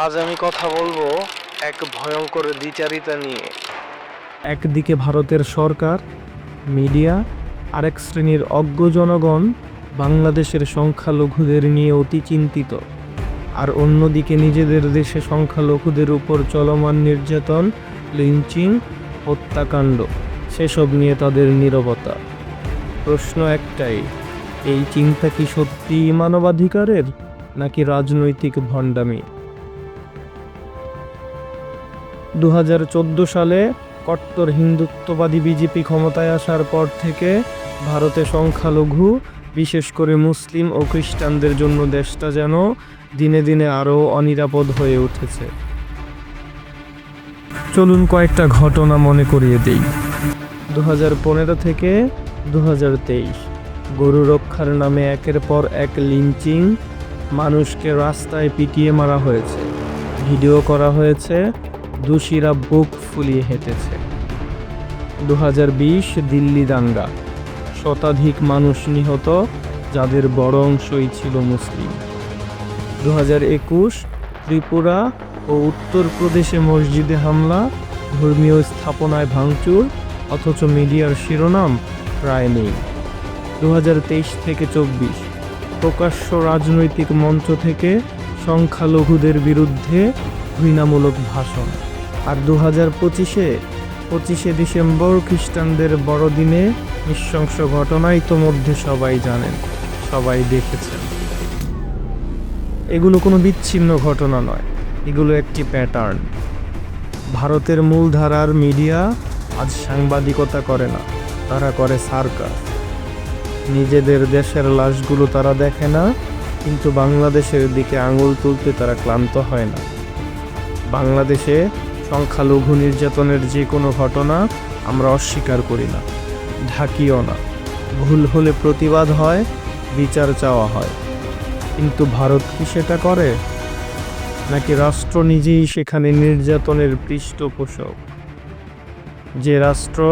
আজ আমি কথা বলবো এক ভয়ঙ্কর দ্বিচারিতা নিয়ে। একদিকে ভারতের সরকার, মিডিয়া, আরেক শ্রেণীর অজ্ঞ জনগণ বাংলাদেশের সংখ্যালঘুদের নিয়ে অতি চিন্তিত, আর অন্যদিকে নিজেদের দেশে সংখ্যালঘুদের উপর চলমান নির্যাতন, লিঞ্চিং, হত্যাকাণ্ড, সেসব নিয়ে তাদের নীরবতা। প্রশ্ন একটাই, এই চিন্তা কি সত্যিই মানবাধিকারের নাকি রাজনৈতিক ভণ্ডামি? 2014 সালে কট্টর হিন্দুত্ববাদী বিজেপি ক্ষমতায় আসার পর থেকে ভারতে সংখ্যালঘু, বিশেষ করে মুসলিম ও খ্রিস্টানদের জন্য দেশটা যেন দিনে দিনে আরও অনিরাপদ হয়ে উঠেছে। চলুন কয়েকটা ঘটনা মনে করিয়ে দেই। 2015 থেকে 2023 গরু রক্ষার নামে একের পর এক লিঞ্চিং, মানুষকে রাস্তায় পিটিয়ে মারা হয়েছে, ভিডিও করা হয়েছে, দোষীরা বুক ফুলিয়ে হেঁটেছে। 2020 দিল্লি দাঙ্গা, শতাধিক মানুষ নিহত, যাদের বড় অংশই ছিল মুসলিম। 2021 ত্রিপুরা ও উত্তরপ্রদেশে মসজিদে হামলা, ধর্মীয় স্থাপনায় ভাঙচুর, অথচ মিডিয়ার শিরোনাম প্রায় নেই। 2023 থেকে 24 প্রকাশ্য রাজনৈতিক মঞ্চ থেকে সংখ্যালঘুদের বিরুদ্ধে ঘৃণামূলক ভাষণ। আর 2025-এ ডিসেম্বর খ্রিস্টানদের বড়দিনে নৃশংস ঘটনা ইতোমধ্যে সবাই জানেন, সবাই দেখেছেন। এগুলো কোনো বিচ্ছিন্ন ঘটনা নয়, এগুলো একটি প্যাটার্ন। ভারতের মূলধারার মিডিয়া আজ সাংবাদিকতা করে না, তারা করে সার্কাস। নিজেদের দেশের লাশগুলো তারা দেখে না, কিন্তু বাংলাদেশের দিকে আঙুল তুলতে তারা ক্লান্ত হয় না। বাংলাদেশে সংখ্যালঘু নির্যাতনের যে কোনো ঘটনা আমরা অস্বীকার করি না, ঢাকিও না। ভুল হলে প্রতিবাদ হয়, বিচার চাওয়া হয়। কিন্তু ভারত কি সেটা করে? নাকি রাষ্ট্র নিজেই সেখানে নির্যাতনের পৃষ্ঠপোষক? যে রাষ্ট্র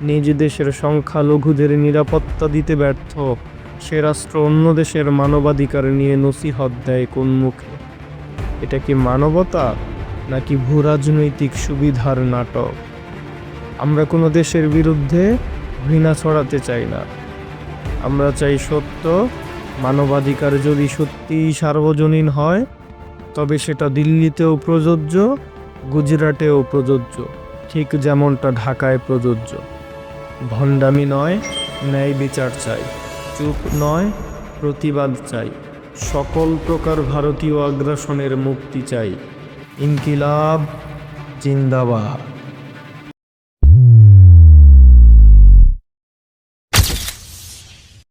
নিজ দেশের সংখ্যালঘুদের নিরাপত্তা দিতে ব্যর্থ, সে রাষ্ট্র অন্য দেশের মানবাধিকার নিয়ে নসিহত দেয় কোন মুখে? এটা কি মানবতা নাকি ভূরাজনৈতিক সুবিধার নাটক? আমরা কোনো দেশের বিরুদ্ধে ঘৃণা ছড়াতে চাই না, আমরা চাই সত্য। মানবাধিকার যদি সত্যিই সার্বজনীন হয়, তবে সেটা দিল্লিতেও প্রযোজ্য, গুজরাটেও প্রযোজ্য, ঠিক যেমনটা ঢাকায় প্রযোজ্য। ভণ্ডামি নয়, ন্যায় বিচার চাই। চুপ নয়, প্রতিবাদ চাই। সকল প্রকার ভারতীয় আগ্রাসনের মুক্তি চাই। ইনকিলাব জিন্দাবাদ।